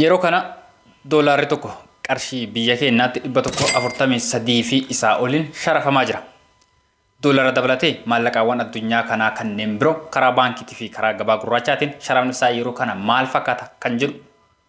yeroo kana doolaarri tokko qarshii biyya keenyaatti 143 fi isaa oliin sharafamaa jira. Doolara dabalatee maallaqaawwan addunyaa kanaa kanneen biroo karaa baankiitii fi karaa gabaa gurraachaatiin sharafni isaa yeroo kana maal fakkaata kan jedhu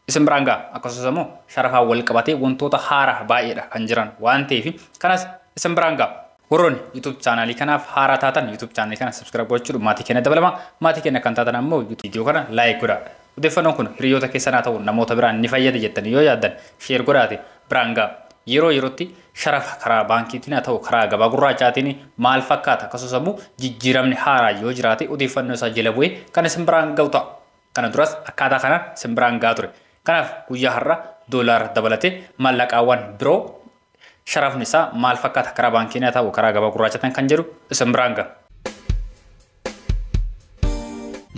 isin biraan ga'a. Akkasumas immoo sharafaa wal qabatee wantoota haaraa baay'eedha kan jiran waan ta'eef kanas isin biraan ga'a. Warroonni YouTube channel kanaaf haaraa taatan YouTube channel kana subscribe gochuudhaan maatii keenya dabalama. Maatii keenya kan taatan ammoo video kana like godhaa. Odeeffannoon kun hiriyoota keessanaa ta'u namoota biraan ni fayyada jettanii yoo yaaddan share godhaate biraan ga'a. Yeroo yerootti sharafa karaa baankiitiin haa ta'u karaa gabaa gurraachaatiin maal fakkaata akkasumas immoo jijjiiramni haaraa yoo jiraate odeeffannoo isaa jala bu'ee kan isin biraan ga'u ta'a. Kana duras akkaataa kanaan isin biraan ga'a ture. Kanaaf guyyaa har'a doolaara dabalatee maallaqaawwan biroo sharafni isaa maal fakkaata karaa baankiitiin haa ta'u karaa gabaa gurraachaatiin kan jedhu isin biraan ga'a.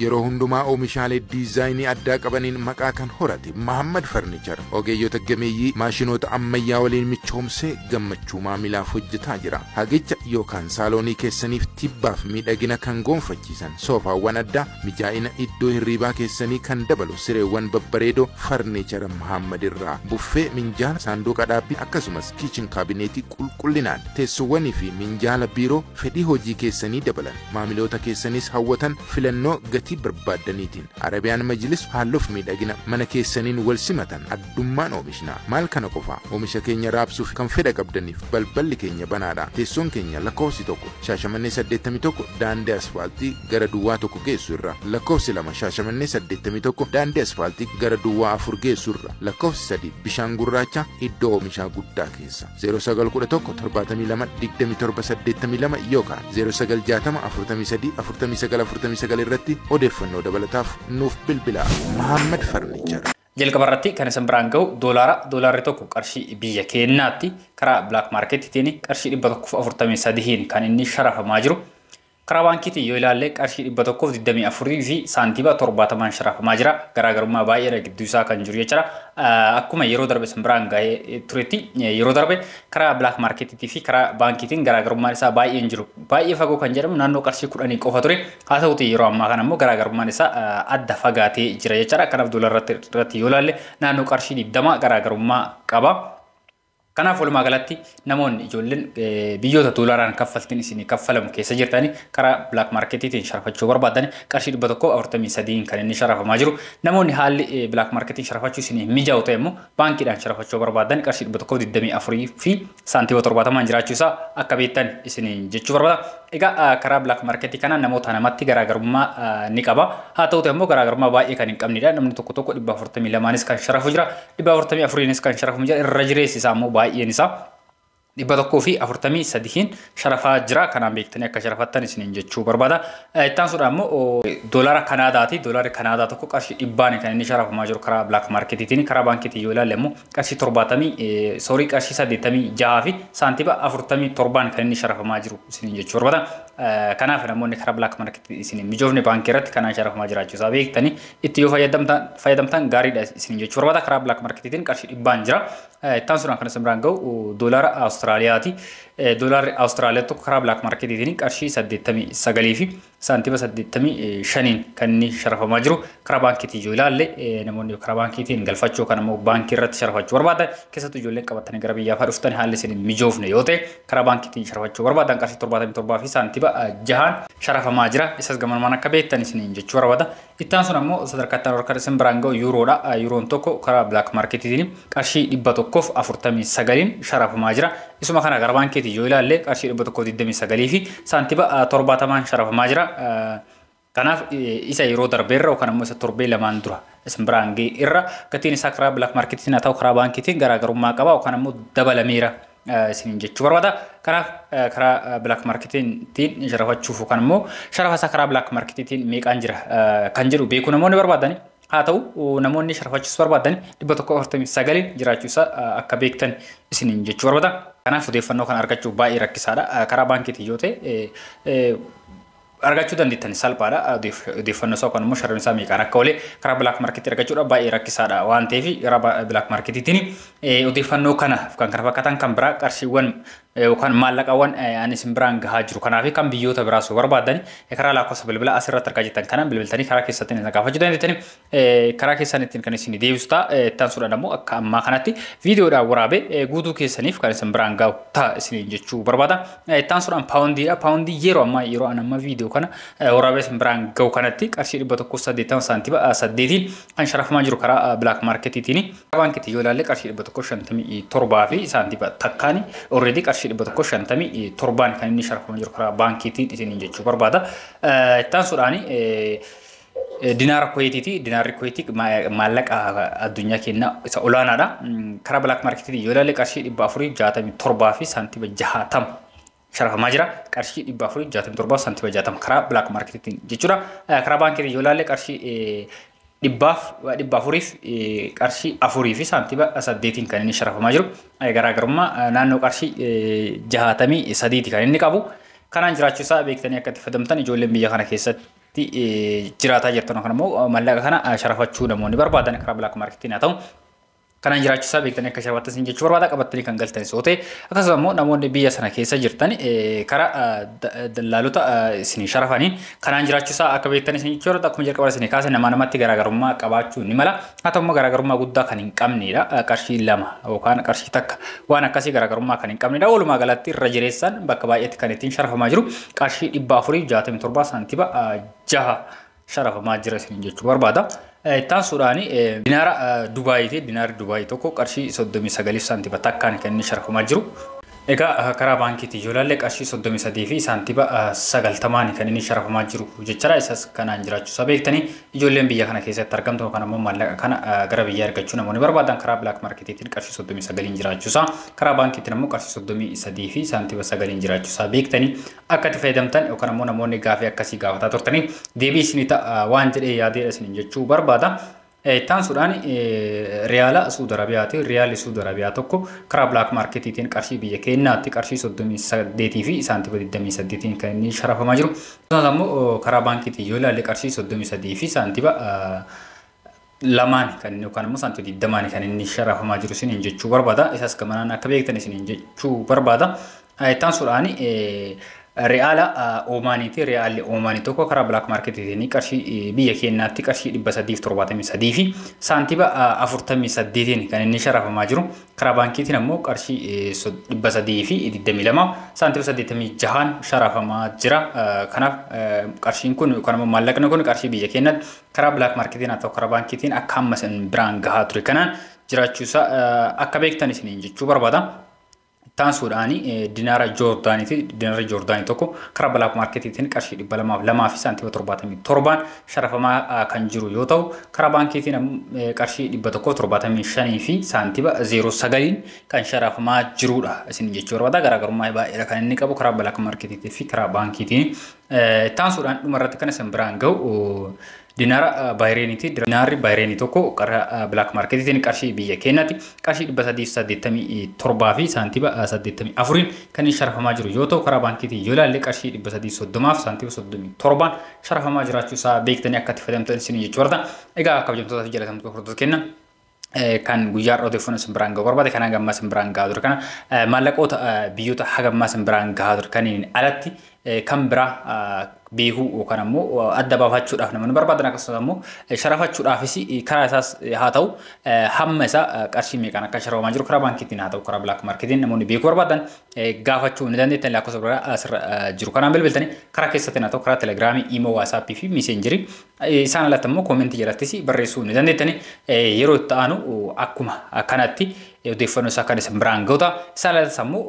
yeroo hundumaa oomishaalee diizaayinii addaa qabaniin maqaa kan horate Muhammad Furniture ogeeyyota gameeyyii maashinoota ammayyaa waliin michoomsee gammachuu maamilaaf hojjetaa jira. Hagicha yookaan saaloonii keessaniif tibbaaf miidhagina kan gonfachiisan soofaawwan addaa mijaa'ina iddoo hirriibaa keessanii kan dabalu sireewwan babbareedoo Furniture Muhammad irraa buffee minjaala saanduqa dhaabbii akkasumas kitchen kaabineetii qulqullinaan teessoowwanii fi minjaala biiroo fedhii hojii keessanii dabalan maamiloota keessanis hawwatan filannoo barbaadaniitiin Arabiyaan Majlis haalluuf miidhagina mana keessaniin wal simatan addummaan oomishnaa. Maal kana qofa oomisha keenya raabsuuf kan fedha qabdaniif balballi keenya banaadha. Teessoon keenya lakkoofsi tokko Shaashamannee 81 daandii asfaaltii gara duwwaa tokko geessu irra, lakkoofsi 2 Shaashamannee 81 daandii asfaaltii gara duwwaa 4 geessu irra, lakkoofsi 3 Bishaan Gurraacha iddoo oomishaa guddaa keessa 0911 72 2782 yookaan 0960 43 49 49 irratti odeeffannoo dabalataaf nuuf bilbilaa. Muhammad Furniture. Jalqabarratti kan isin biraan ga'u doolaarri tokko qarshii biyya keenyaatti karaa black marketiitiin qarshii 143 kan inni sharafamaa jiru. Karaa baankiitiin yoo ilaalle qarshii 124 fi saantiima 70 sharafamaa jira. Garaagarummaa baay'ee gidduu isaa kan jiru jechuudha. Akkuma yeroo darbe isin biraan ga'ee turetti yeroo darbe karaa black marketiitii fi karaa baankiitiin garaagarummaan isaa baay'een jiru. Baay'ee fagoo kan jedhamu naannoo qarshii 10 qofa ture. Haa ta'uti yeroo ammaa kana immoo garaagarummaan isaa adda fagaatee jira jechuudha. Kanaaf doolaarratti yoo ilaalle naannoo qarshii 20 garaagarummaa qaba. Kanaaf walumaa galatti namoonni ijoolleen biyyoota doolaaraan kaffaltiin isin kaffalamu keessa jirtanii karaa black marketiitiin sharafachuu barbaadan qarshii 143 kan inni sharafamaa jiru. Namoonni haalli black marketiin sharafachuu isin mijaa'u ta'e immoo baankiidhaan sharafachuu barbaadan qarshii 124 fi saantiima 70 jiraachuu isaa akka beektan isin jechuu barbaada. Egaa karaa black marketii kana namoota namatti garaagarummaa ni qaba. Haa ta'uti immoo garaagarummaa baay'ee kan hin qabnedha. Namni tokko 142nis kan sharafu jira, 144nis kan sharafu jira. Irra jireessi isaa immoo baay'een isaa 143 sharafaa jira. Kanaan beektanii akka sharafattan isiniin jechuu barbaada. Ittaan suudhaan immoo doolaara Kanaadaati. Doolaarri Kanaadaa tokko qarshii 100 kan inni sharafamaa jiru karaa black marketiitiin. Karaa baankiitiin yoo ilaalle immoo qarshii 86 fi saantiima 47 kan inni sharafamaa jiru isiniin jechuu barbaada. Kanaaf namoonni karaa black marketii isiniin mijoofne baankii irratti kanaan sharafamaa jiraachuu isaa beektanii itti yoo fayyadamtan gaariidha isiniin jechuu barbaada. Karaa black marketiitiin qarshii 100 jira. Ittaan suudhaan kan isin biraan ga'u doolaara Awustiraaliyaati. Doolaarri Awustiraaliyaa tokko karaa black marketiitiin qarshii 89 fi saantiima 85 kan inni sharafamaa jiru. Karaa baankiitiin yoo ilaalle namoonni karaa baankiitiin galfachuu kan immoo baankii irratti sharafachuu barbaadan keessattuu ijoolleen qabatanii gara biyyaa fa'aa dhuftan haalli isin mijoofne yoo ta'e karaa baankiitiin sharafachuu barbaadan qarshii 77 fi saantiima 6 sharafamaa jira. Isas gamanumaan akka beektan isiniin jechuu barbaada. Ittaan sun ammoo sadarkaattaan warra isin biraan ga'u yuuroodha. Yuuroon tokko karaa black marketiitiin qarshii 149 sharafamaa jira. Isuma kana gara baankiitiin yoo ilaalle qarshii 129 fi saantiima 70 sharafamaa jira. Kanaaf isa yeroo darbeerra yookaan immoo isa torbee lamaan dura isin biraan ga'e irra gatiin isaa karaa black marketiitiin haa ta'u karaa baankiitiin garaagarummaa qaba yookaan immoo dabalameera isiniin jechuu barbaada. Kanaaf karaa black marketiitiin sharafachuuf yookaan immoo sharafa isaa karaa black marketiitiin meeqaan jira kan jedhu beekuu namoonni barbaadani. Haa ta'u namoonni sharafachuus barbaadan 149 jiraachuu isaa akka beektan isiniin jechuu barbaada. Kanaaf odeeffannoo kana argachuuf baay'ee rakkisaadha. Karaa baankiitiin yoo ta'e argachuu dandeettan salphaadha. Odeeffannoo isaa kan immoo sharafni isaa meeqaan akka oole karaa black marketii argachuudha baay'ee rakkisaadha waan ta'eef karaa black marketiitiin odeeffannoo kana kan kana fakkaatan kan biraa qarshiiwwan yookaan maallaqaawwan ani isin biraan gahaa jiru kanaaf kan biyyoota biraa soo barbaadan karaa lakkoofsa bilbila asirratti argaa jirtan kanaan bilbiltanii karaa keessatti isin gaafachuu dandeettanii karaa keessan ittiin kan isin deebisu ta'a ittaan suudhaan ammoo akka ammaa kanatti viidiyoodhaan waraabee guutuu keessaniif kan isin biraan gahu ta'a isin jechuu barbaada ittaan suudhaan paawundiidha paawundii yeroo amma viidiyoo kana waraabee isin biraan gahu kanatti qarshii 180 saantiba 8 kan sharafamaa jiru karaa black marketiitiin baankiitti yoo ilaalle qarshii 157 fi saantiba takkaani already qarshii 157 kan inni sharafamaa jiru karaa baankiitiin isin jechuu barbaada ittaan suudhaani dinaara kuweetiiti dinaarri kuweetii maallaqa addunyaa keenya isa olaanaadha karaa black marketiitiin yoo ilaalle qarshii 467 fi saantiba 60 sharafamaa jira qarshii 467 saantiba 60 karaa black marketiitiin jechuudha karaa baankiitiin yoo ilaalle qarshii dhibbaaf qarshii 4 fi saantiba 8 kan inni sharafamaa jiru garaagarummaa naannoo qarshii 63 kan inni qabu kanaan jiraachuu isaa beektanii akka itti fayyadamtan ijoolleen biyya kana keessatti jiraataa jirtan kan immoo maallaqa kana sharafachuu namoonni barbaadan karaa black marketiin haa ta'u kanaan jiraachuu isaa beektanii akka sharafattan isin jechuu barbaada qabattanii kan galtan sootee akkasumas immoo namoonni biyya sana keessa jirtan karaa dallaalota isin sharafaniin kanaan jiraachuu isaa akka beektanii isin jechuu barbaada akkuma jalqaba isin kaase namatti garaagarummaa qabaachuu ni mala haa ta'u immoo garaagarummaa guddaa kan hin qabnedha qarshii 2 yookaan qarshii takka waan akkasii garaagarummaa kan hin qabnedha walumaa galatti irra jireessaan bakka baay'eetti kan ittiin sharafamaa jiru qarshii 467 saantiba 6 sharafamaa jira isin jechuu barbaada ittaan suudhaani dinaara Dubaayiiti dinaarri Dubaayii tokko qarshii 39 saantiba takkaan kan inni sharafamaa jiru egaa karaa baankiitii yoo ilaalle qarshii 33 fi saantiba 90 kan inni sharafamaa jiru jechuudha isas kanaan jiraachuu isaa beektanii ijoolleen biyya kana keessatti argamtu kan ammoo maallaqa kana gara biyya argachuu namoonni barbaadan karaa black marketiitiin qarshii 39 jiraachuu isaa karaa baankiitiin ammoo qarshii 33 fi saantiba 9 jiraachuu isaa beektanii akka itti fayyadamtan yookaan ammoo namoonni gaafii akkasii gaafataa turtanii deebii isin ta'a waan jedhee yaadeedha isin jechuu barbaada ittaan suudhaan riyaala Saudi Arabiyaati riyaalli Saudi Arabiyaa tokko karaa black marketiitiin qarshii biyya keenyaatti qarshii 38 fi saantiba 28 kan inni sharafamaa jiru akkasumas ammoo karaa baankiitii yoo ilaalle qarshii 33 fi saantiba 2 kan yookaan ammoo saantiba 20 kan inni sharafamaa jiru isin jechuu barbaada isas gamanaan akka beektan isin jechuu barbaada ittaan suudhaan riyaala Omaaniiti riyaalli Omaanii tokko karaa black marketiitiin qarshii biyya keenyaatti qarshii 373 fi saantiba 48 kan inni sharafamaa jiru karaa baankiitiin ammoo qarshii 300 fi 22 saantiba 86 sharafamaa jira kanaaf qarshiin kun yookaan ammoo maallaqni kun qarshii biyya keenyaatti karaa black marketiin haa ta'u karaa baankiitiin akka amma isin biraan gahaa ture kanaan jiraachuu isaa akka beektan isin jechuu barbaada ittaan suudhaani dinaara Joordaanii tokko karaa black marketiitiin qarshii 202 fi saantiba 77 sharafamaa kan jiru yoo ta'u karaa baankiitiin qarshii 175 fi saantiba 09 kan sharafamaa jirudha isin jechuu barbaada garaagarummaa baay'eedha kan inni qabu karaa black marketiitii fi karaa baankiitiin ittaan suudhaan dhumarratti kan isin biraan gahu dinaara Bahreeniiti dinaarri Bahreeni tokko karaa black marketiitiin qarshii biyya keenyaatti qarshii 387 fi saantiba 84 kan inni sharafamaa jiru yoo ta'u karaa baankiitii yoo ilaalle qarshii 330 fi saantiba 37 sharafamaa jiraachuu isaa beektanii akka itti fayyadamtan isin jechuu barbaada egaa kabajamtoota fi jaalatamtoota hordoftoota keenya kan guyyaa irraa odeeffannoo isin biraan gahu barbaade kan hagammaa isin biraan gahaa ture kana maallaqoota biyyoota hagammaa isin biraan gahaa ture kaniin alatti kan biraa beekuu yookaan ammoo adda baafachuudhaaf namoonni barbaadan akkasumas ammoo sharafachuudhaafis karaa isaas haa ta'u hamma isaa qarshii meeqaan akka sharafamaa jiru karaa baankiitiin haa ta'u karaa black marketiin namoonni beekuu barbaadan gaafachuu ni dandeettan lakkoofsa biraa asirra jiru kanaan bilbiltanii karaa keessatti haa ta'u karaa telegiraamii imo waatsaappii fi miiseenjirii isaan alatti ammoo koomentii jalattis barreessuu ni dandeettanii yeroo itti aanu akkuma kanatti odeeffannoo isaa kan isin biraan gahuta isaan alatti ammoo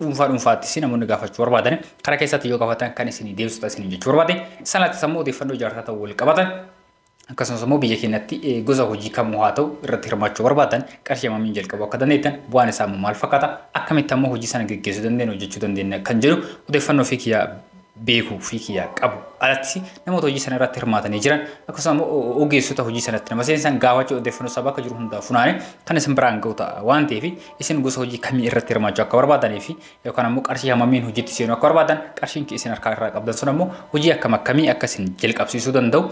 dhuunfaattis namoonni gaafachuu barbaadan karaa keessatti yoo gaafatan kan isin deebisuudha isin jechuu barbaade isaan alatti ammoo odeeffannoo ijaarsaa ta'uu wal qabatan akkasumas ammoo biyya keenyatti gosa hojii kamuu haa ta'u irratti hirmaachuu barbaadan qarshii hammamiin jalqabu akka dandeettan bu'aan isaa maal fakkaata akkamitti ammoo hojii sana geggeessuu dandeenya hojjechuu dandeenya kan jedhu odeeffannoo fi kiyyaa beekuu fi kiyyaa qabu alatti namoota hojii sana irratti hirmaatanii jiran akkasumas ammoo ogeessota hojii sanatti nama seensan gaafachuu odeeffannoo isaa bakka jiru hundaa funaane kan isin biraan gahu ta'a waan ta'eef isin gosa hojii kamii irratti hirmaachuu akka barbaadanii fi yookaan ammoo qarshii hammamiin hojiitti seenuu akka barbaadan qarshiin isin harkaa irraa qabdan sun ammoo hojii akkamii akka isin jalqabsiisuu danda'u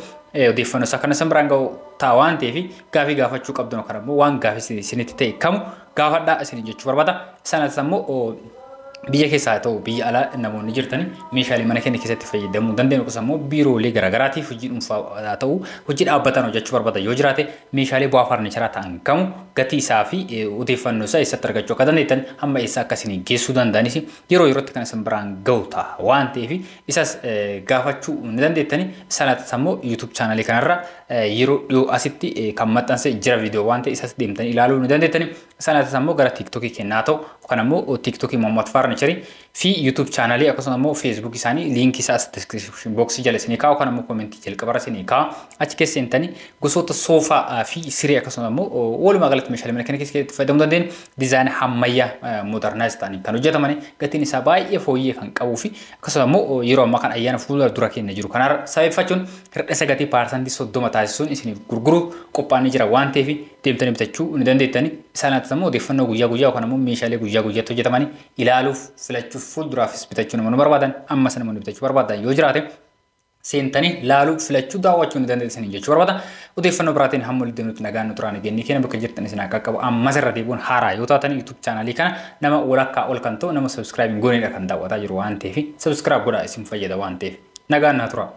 odeeffannoo isaa kan isin biraan gahu ta'a waan ta'eef gaafii gaafachuu qabdan yookaan ammoo waan gaafii isinitti ta'e kamu gaafadhaa isin jechuu barbaada. Sanatti ammoo biyya keessaa ta'u biyya alaa namoonni jirtani meeshaalee mana keenya keessatti fayyadamuu dandeenyu akkasumas immoo biiroolee garaagaraatiif hojii dhuunfaa ta'u hojii dhaabbatan hojjechuu barbaadan yoo jiraate meeshaalee bu'aa farniicharaa ta'an kamu gatii isaa fi odeeffannoo isaa eessatti argachuu akka dandeettan hamma eessaa akkasiin geessuu danda'anis yeroo yerootti kan isin biraan ga'u ta'a waan ta'eef isas gaafachuu ni dandeettani sanaatis immoo YouTube chaanalii kanarra yeroo dhiyoo asitti kan maxxanse jira viidiyoo waan ta'e isas deemtanii ilaaluu ni dandeettani sanaatis immoo gara TikTokii kennaa ta'u kan immoo TikTokii Muhammad Farnichari fi YouTube channel akkasumas immoo Facebook isaanii link isaa description box jala isinii kaa'u kan immoo comment jalqaba isinii kaa'u achi keessa seentanii gosoota soofaa fi siree akkasumas immoo walumaa galatti meeshaalee mana keessatti fayyadamuu dandeenyu diizaayinii ammayyaa modernize ta'anii kan hojjetaman gatiin isaa baay'ee fooyyee kan qabuu fi akkasumas immoo yeroo ammaa kan ayyaana fuula dura keenya jiru kanarra sababeeffachuun hir'isa gatii % 30 taasisuun isiniif gurguruu qophaa'anii jira waan ta'eef deemtanii bitachuu ni dandeettanii isaanitti immoo odeeffannoo guyyaa guyyaa kan immoo meeshaalee guyyaa guyyaatti hojjetamanii ilaaluuf filachuuf fuulduraafis bitachuu namoonni barbaadan ammas namoonni bitachuu barbaadan yoo jiraate seentanii laaluu filachuu daawwachuu ni dandeessanii jechuu barbaada odeeffannoo biraatiin hamma walitti deemnutti nagaan nu turaan gennii keenya bakka jirtan isin akka qabu ammas irra deebi'uun haaraa yoo taatan YouTube chaanalii kana nama walakkaa ol kan ta'u nama subscribe goonedha kan daawwataa jiru waan ta'eef subscribe godhaa isin fayyada waan ta'eef nagaan na turaa.